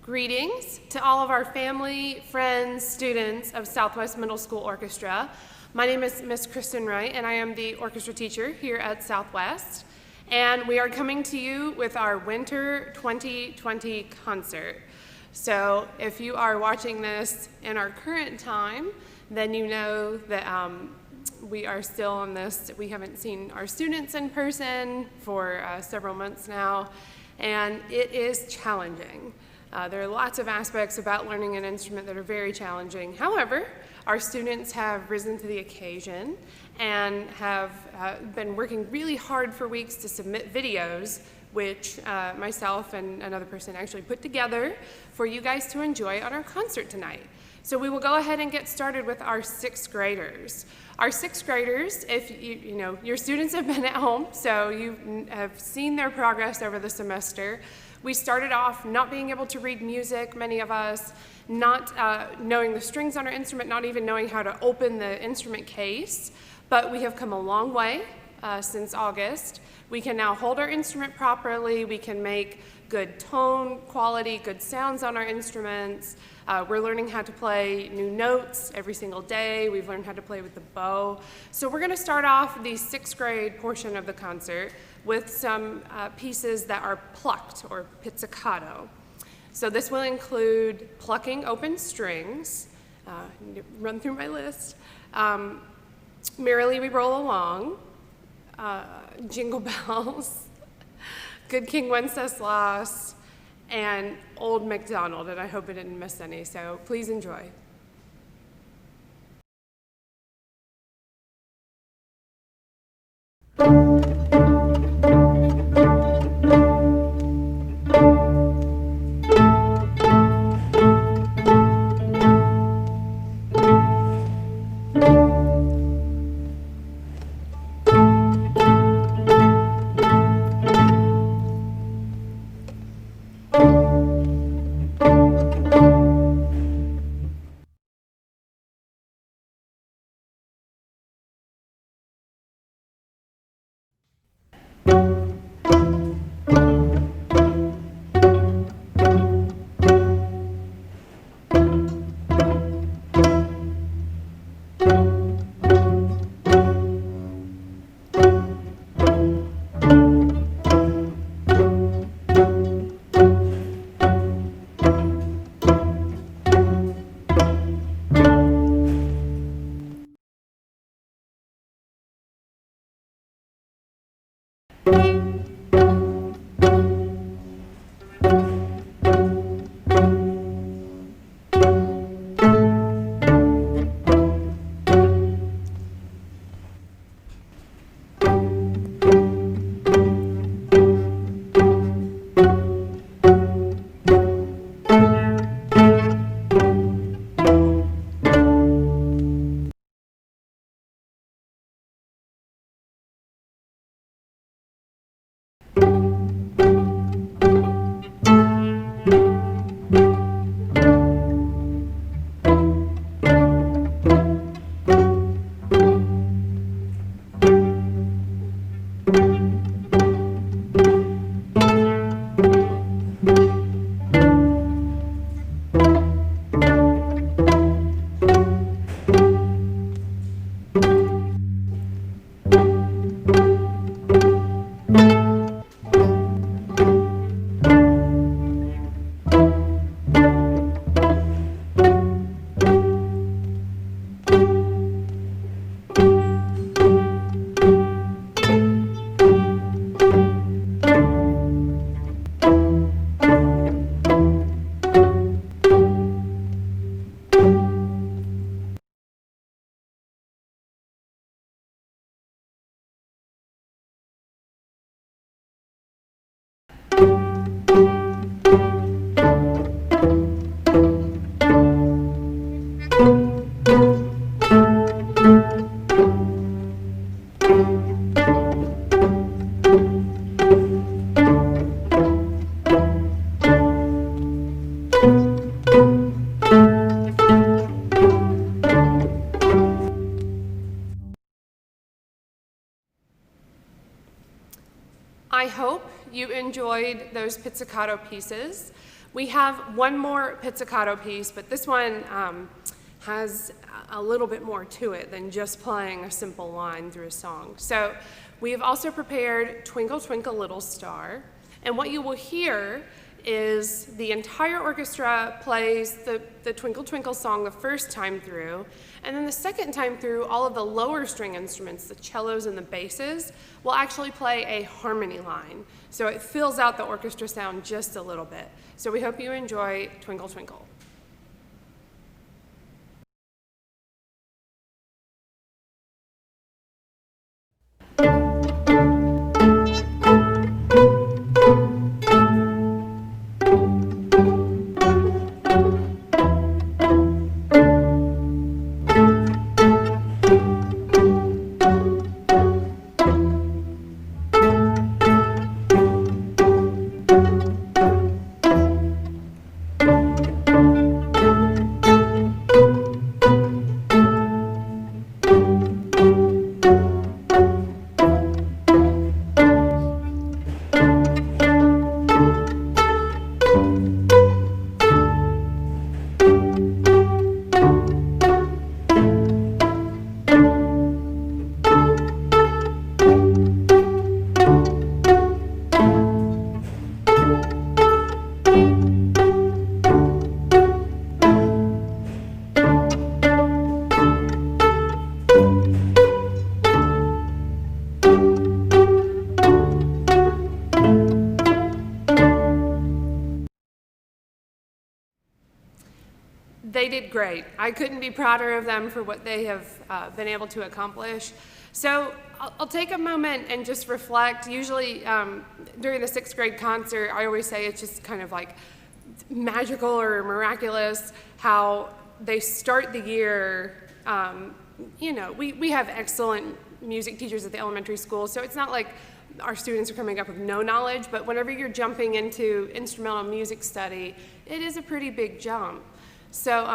Greetings to all of our family, friends, students of Southwest Middle School Orchestra. My name is Miss Kristen Wright, and I am the orchestra teacher here at Southwest. And we are coming to you with our Winter 2020 concert. So if you are watching this in our current time, then you know that we are still on this. We haven't seen our students in person for several months now, and it is challenging. There are lots of aspects about learning an instrument that are very challenging. However, our students have risen to the occasion and have been working really hard for weeks to submit videos, which myself and another person actually put together for you guys to enjoy on our concert tonight. So we will go ahead and get started with our sixth graders. Our sixth graders, if you know, your students have been at home, so you have seen their progress over the semester. We started off not being able to read music, many of us, not knowing the strings on our instrument, not even knowing how to open the instrument case, but we have come a long way since August. We can now hold our instrument properly, we can make good tone quality, good sounds on our instruments. We're learning how to play new notes every single day. We've learned how to play with the bow. So we're gonna start off the sixth grade portion of the concert with some pieces that are plucked, or pizzicato. So this will include plucking open strings. Run through my list. Merrily We Roll Along, Jingle Bells, Good King Wenceslas, and Old MacDonald, and I hope I didn't miss any, so please enjoy. I hope you enjoyed those pizzicato pieces. We have one more pizzicato piece, but this one has a little bit more to it than just playing a simple line through a song. So we have also prepared Twinkle Twinkle Little Star, and what you will hear is the entire orchestra plays the Twinkle Twinkle song the first time through, and then the second time through, all of the lower string instruments, the cellos and the basses, will actually play a harmony line. So it fills out the orchestra sound just a little bit. So we hope you enjoy Twinkle Twinkle. They did great. I couldn't be prouder of them for what they have been able to accomplish. So I'll take a moment and just reflect. Usually during the sixth grade concert, I always say it's just kind of like magical or miraculous how they start the year. You know, we have excellent music teachers at the elementary school, so it's not like our students are coming up with no knowledge, but whenever you're jumping into instrumental music study, it is a pretty big jump. So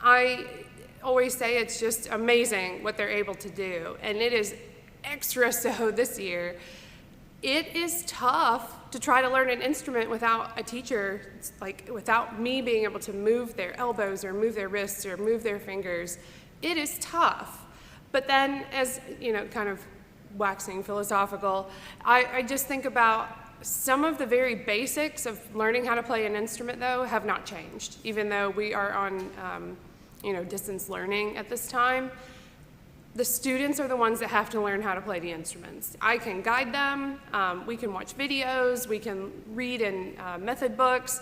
I always say it's just amazing what they're able to do, and it is extra so this year. It is tough to try to learn an instrument without a teacher, like without me being able to move their elbows or move their wrists or move their fingers. It is tough. But then, as you know, kind of waxing philosophical, I just think about some of the very basics of learning how to play an instrument, though, have not changed, even though we are on distance learning at this time. The students are the ones that have to learn how to play the instruments. I can guide them, we can watch videos, we can read in method books,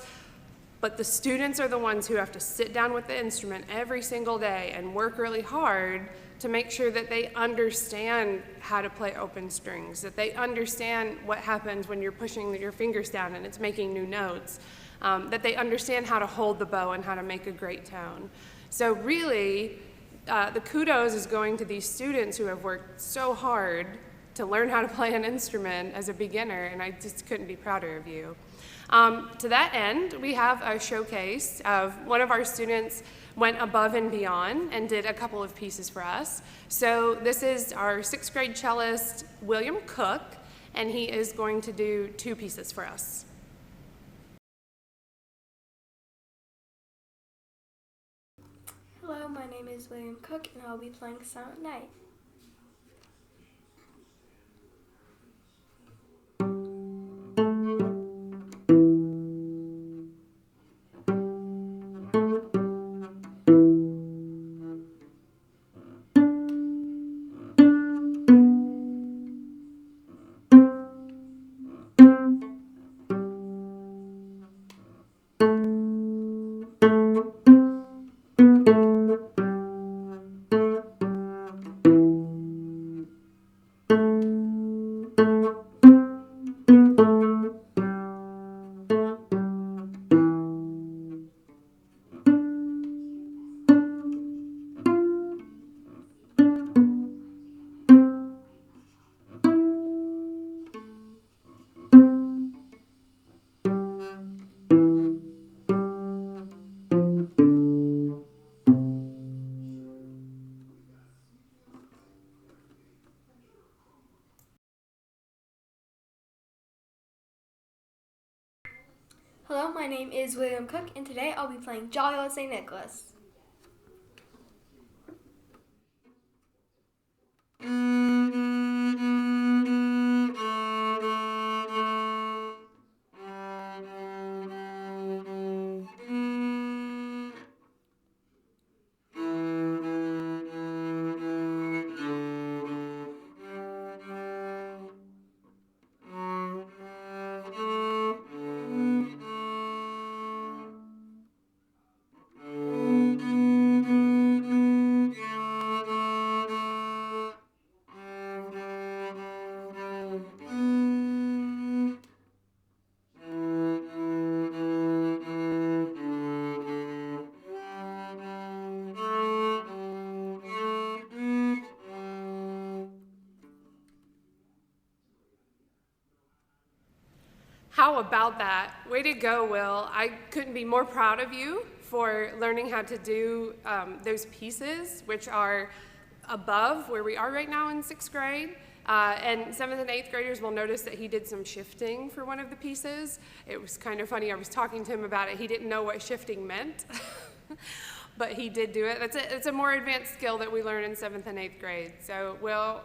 but the students are the ones who have to sit down with the instrument every single day and work really hard to make sure that they understand how to play open strings, that they understand what happens when you're pushing your fingers down and it's making new notes, that they understand how to hold the bow and how to make a great tone. So really, the kudos is going to these students who have worked so hard to learn how to play an instrument as a beginner, and I just couldn't be prouder of you. To that end, we have a showcase of one of our students went above and beyond and did a couple of pieces for us. So this is our sixth grade cellist, William Cook, and he is going to do 2 pieces for us. Hello, my name is William Cook, and I'll be playing Silent Night. Hello, my name is William Cook, and today I'll be playing Jolly Old St. Nicholas. How about that? Way to go, Will. I couldn't be more proud of you for learning how to do those pieces, which are above where we are right now in 6th grade. And 7th and 8th graders will notice that he did some shifting for one of the pieces. It was kind of funny. I was talking to him about it. He didn't know what shifting meant, but he did do it. It's a more advanced skill that we learn in 7th and 8th grade. So, Will,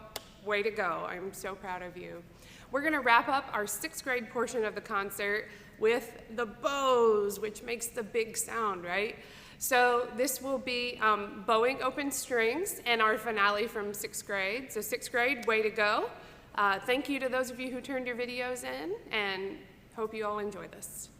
way to go. I'm so proud of you. We're going to wrap up our 6th grade portion of the concert with the bows, which makes the big sound, right? So this will be bowing open strings and our finale from 6th grade. So 6th grade, way to go. Thank you to those of you who turned your videos in, and hope you all enjoy this.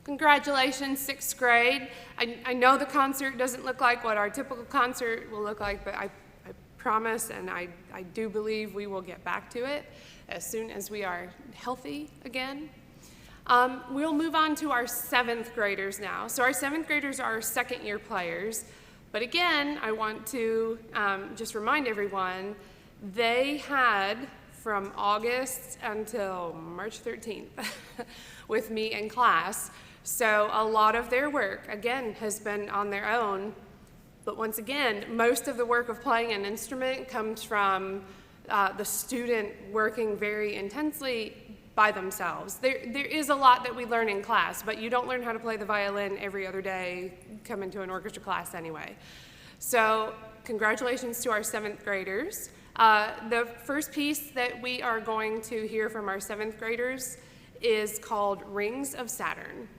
Congratulations, 6th grade. I know the concert doesn't look like what our typical concert will look like, but I promise and I do believe we will get back to it as soon as we are healthy again. We'll move on to our 7th graders now. So our 7th graders are our second-year players, but again, I want to just remind everyone, they had from August until March 13th with me in class. So a lot of their work, again, has been on their own. But once again, most of the work of playing an instrument comes from the student working very intensely by themselves. There is a lot that we learn in class, but you don't learn how to play the violin every other day, come into an orchestra class anyway. So congratulations to our 7th graders. The first piece that we are going to hear from our 7th graders is called Rings of Saturn.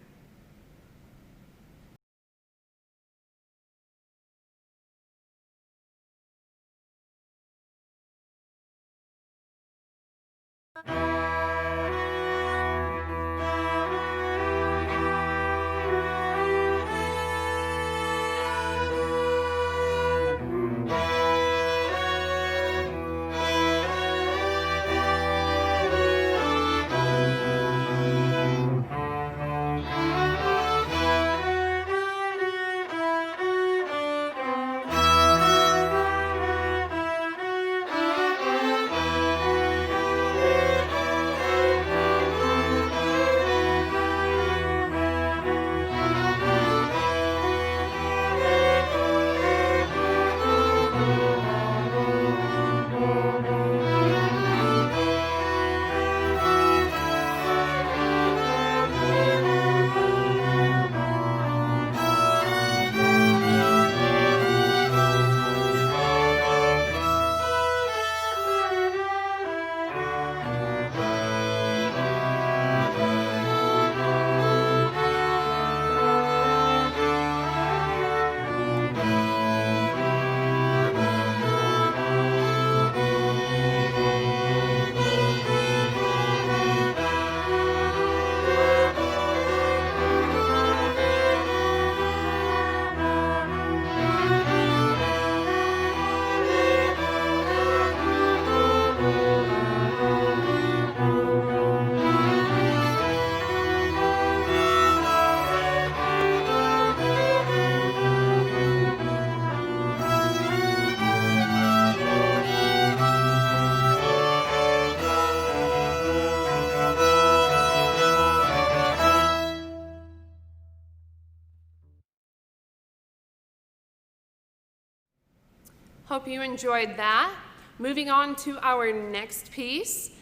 Hope you enjoyed that. Moving on to our next piece,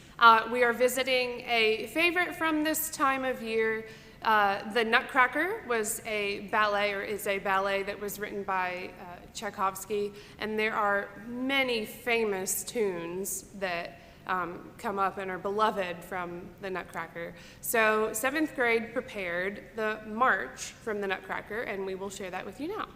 we are visiting a favorite from this time of year. The Nutcracker was a ballet, or is a ballet, that was written by Tchaikovsky, and there are many famous tunes that come up and are beloved from the Nutcracker. So 7th grade prepared the march from the Nutcracker, and we will share that with you now.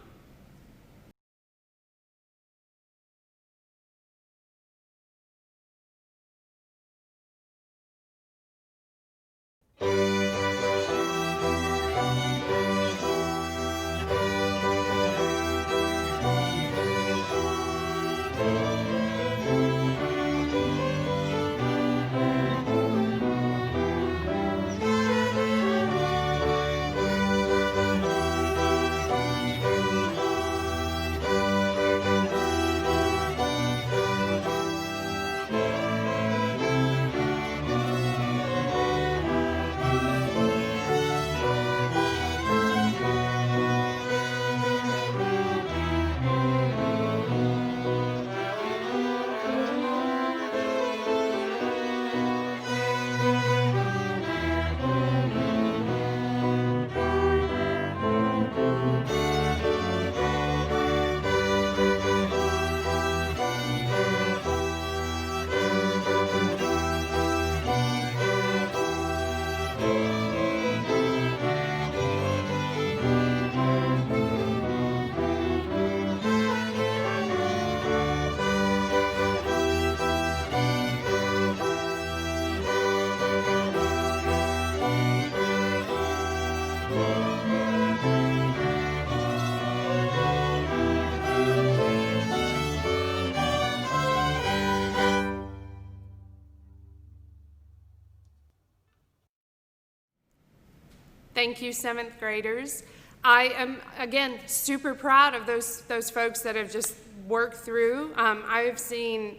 Thank you, 7th graders. I am, again, super proud of those folks that have just worked through. I've seen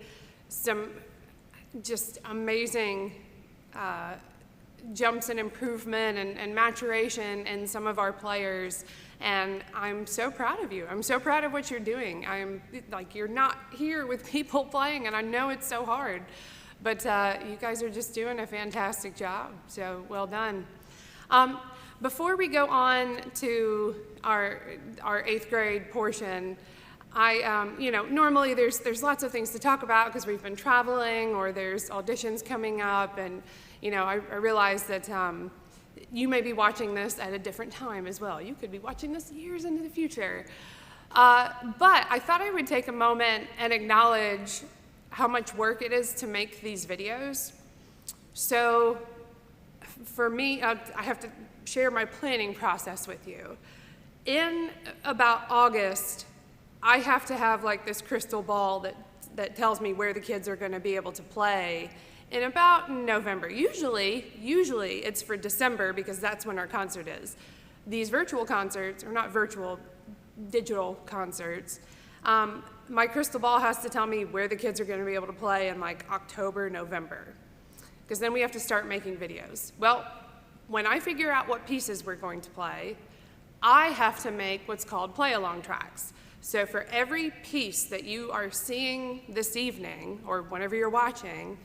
some just amazing jumps and improvement and maturation in some of our players, and I'm so proud of you. I'm so proud of what you're doing. You're not here with people playing, and I know it's so hard, but you guys are just doing a fantastic job, so well done. Before we go on to our 8th grade portion, normally there's lots of things to talk about because we've been traveling or there's auditions coming up, and I realize that you may be watching this at a different time as well. You could be watching this years into the future. But I thought I would take a moment and acknowledge how much work it is to make these videos. So for me, I have to share my planning process with you. In about August, I have to have like this crystal ball that tells me where the kids are going to be able to play in about November. Usually it's for December because that's when our concert is. These virtual concerts, or not virtual, digital concerts, my crystal ball has to tell me where the kids are going to be able to play in like October, November, because then we have to start making videos. Well, when I figure out what pieces we're going to play, I have to make what's called play-along tracks. So for every piece that you are seeing this evening, or whenever you're watching,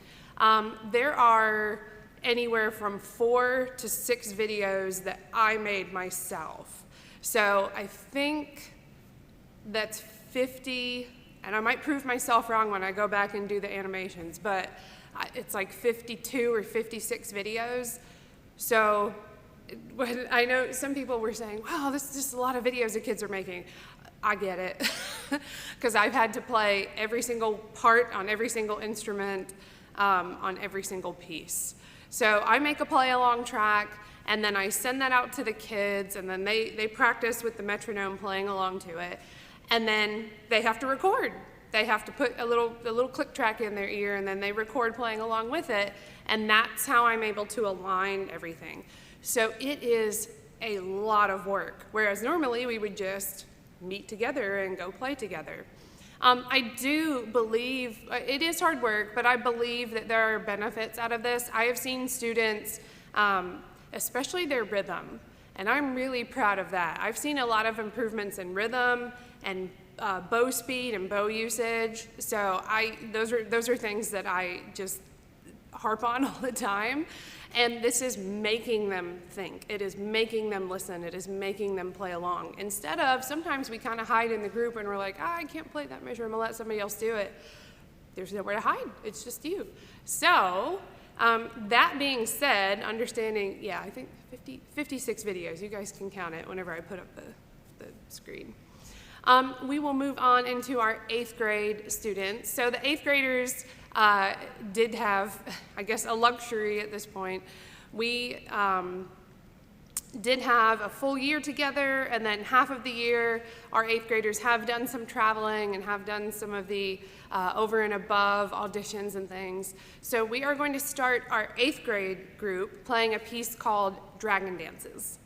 there are anywhere from 4 to 6 videos that I made myself. So I think that's 50, and I might prove myself wrong when I go back and do the animations, but it's like 52 or 56 videos. So I know some people were saying, wow, this is just a lot of videos the kids are making. I get it, because I've had to play every single part on every single instrument on every single piece. So I make a play-along track, and then I send that out to the kids, and then they practice with the metronome playing along to it, and then they have to record. They have to put a little click track in their ear, and then they record playing along with it, and that's how I'm able to align everything. So it is a lot of work, whereas normally we would just meet together and go play together. I do believe, it is hard work, but I believe that there are benefits out of this. I have seen students, especially their rhythm, and I'm really proud of that. I've seen a lot of improvements in rhythm and bow speed and bow usage. So those are things that I just harp on all the time. And this is making them think. It is making them listen. It is making them play along. Instead of, sometimes we kind of hide in the group and we're like, I can't play that measure. I'm going to let somebody else do it. There's nowhere to hide. It's just you. So that being said, understanding, yeah, I think 56 videos. You guys can count it whenever I put up the screen. We will move on into our 8th grade students. So the 8th graders did have, I guess, a luxury at this point. We did have a full year together, and then half of the year our 8th graders have done some traveling and have done some of the over and above auditions and things. So we are going to start our 8th grade group playing a piece called Dragon Dances.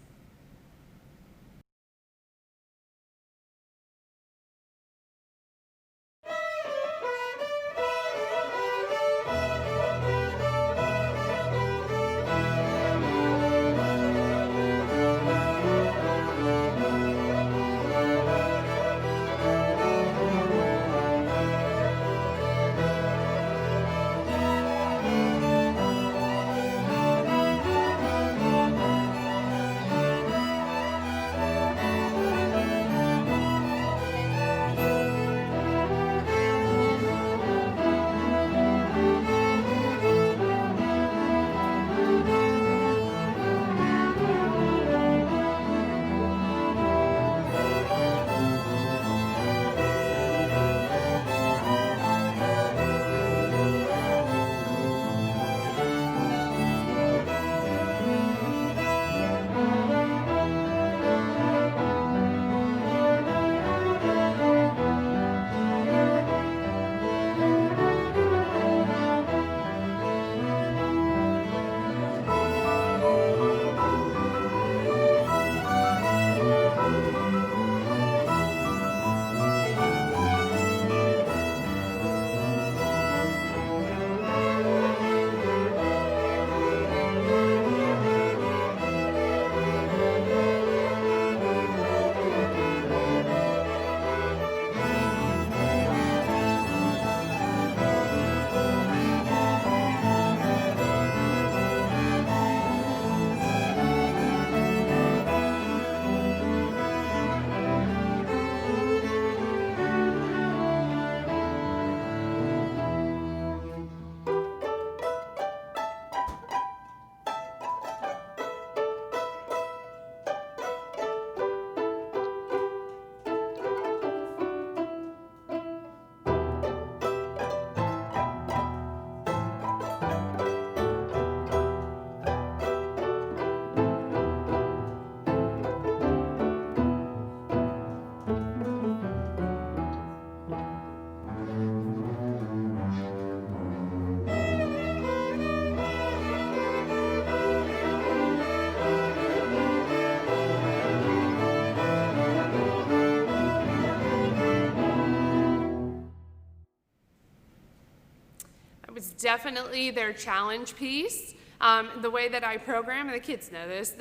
was definitely their challenge piece. The way that I program, and the kids know this,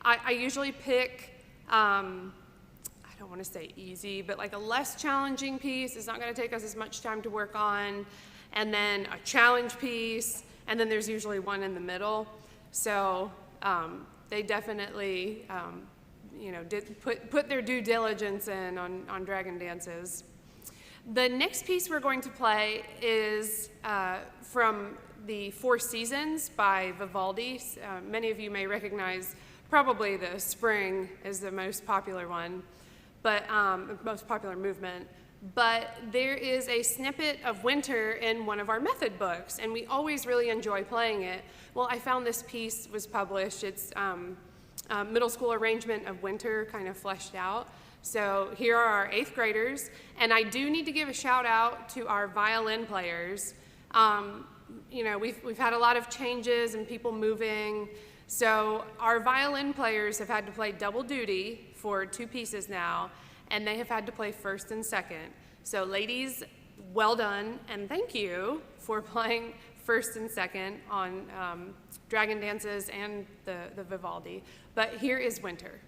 I usually pick, I don't want to say easy, but like a less challenging piece. It's not going to take us as much time to work on, and then a challenge piece, and then there's usually one in the middle. So they definitely, did put their due diligence in on Dragon Dances. The next piece we're going to play is from the Four Seasons by Vivaldi. Many of you may recognize probably the Spring is the most popular one, but most popular movement. But there is a snippet of Winter in one of our method books, and we always really enjoy playing it. Well, I found this piece was published. It's middle school arrangement of Winter kind of fleshed out. So here are our 8th graders, and I do need to give a shout out to our violin players. We've had a lot of changes and people moving, so our violin players have had to play double duty for 2 pieces now, and they have had to play first and second. So ladies, well done, and thank you for playing first and second on Dragon Dances and the Vivaldi. But here is Winter.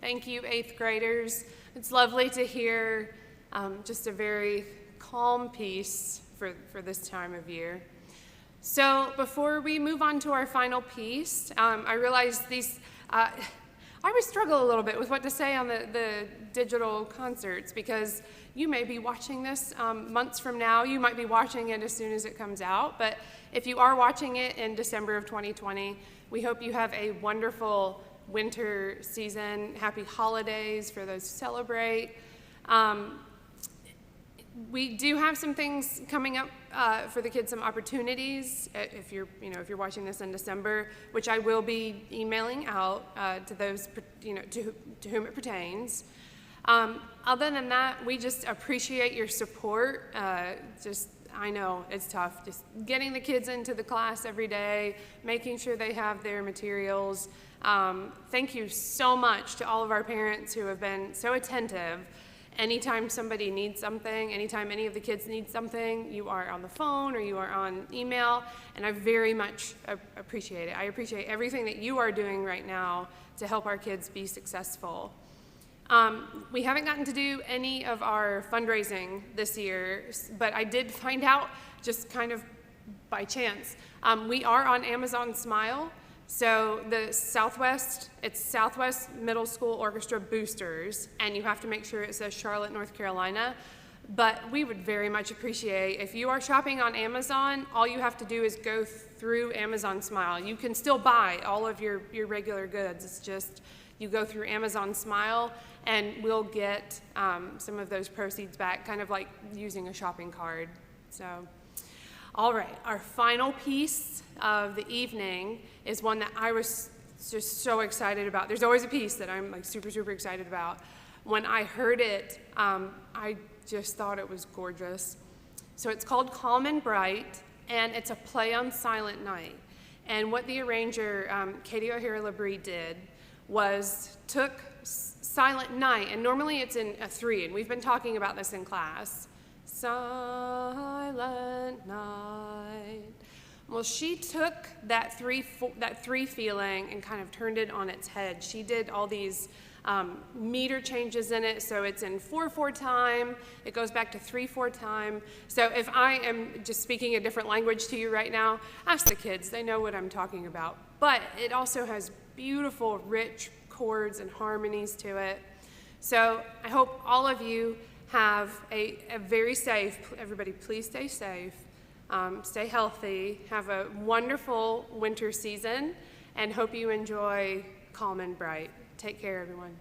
Thank you, 8th graders. It's lovely to hear just a very calm piece for this time of year. So before we move on to our final piece, I realize I always struggle a little bit with what to say on the digital concerts, because you may be watching this months from now. You might be watching it as soon as it comes out. But if you are watching it in December of 2020, we hope you have a wonderful winter season. Happy holidays for those who celebrate. We do have some things coming up for the kids, some opportunities. If you're watching this in December, which I will be emailing out to those, to whom it pertains. Other than that, we just appreciate your support. I know it's tough, just getting the kids into the class every day, making sure they have their materials. Thank you so much to all of our parents who have been so attentive. Anytime somebody needs something, anytime any of the kids need something, you are on the phone or you are on email, and I very much appreciate it. I appreciate everything that you are doing right now to help our kids be successful. We haven't gotten to do any of our fundraising this year, but I did find out just kind of by chance. We are on Amazon Smile. So it's Southwest Middle School Orchestra Boosters, and you have to make sure it says Charlotte, North Carolina. But we would very much appreciate if you are shopping on Amazon, all you have to do is go through Amazon Smile. You can still buy all of your regular goods. It's just you go through Amazon Smile, and we'll get some of those proceeds back, kind of like using a shopping card. So. All right, our final piece of the evening is one that I was just so excited about. There's always a piece that I'm like super, super excited about. When I heard it, I just thought it was gorgeous. So it's called Calm and Bright, and it's a play on Silent Night. And what the arranger, Katie O'Hara-Labrie, did was took Silent Night, and normally it's in a 3, and we've been talking about this in class. Silent night. Well, she took that three feeling and kind of turned it on its head. She did all these meter changes in it, so it's in 4/4 time. It goes back to 3/4 time. So if I am just speaking a different language to you right now, ask the kids. They know what I'm talking about. But it also has beautiful, rich chords and harmonies to it. So I hope all of you have a very safe, everybody please stay safe, stay healthy, have a wonderful winter season, and hope you enjoy Calm and Bright. Take care, everyone.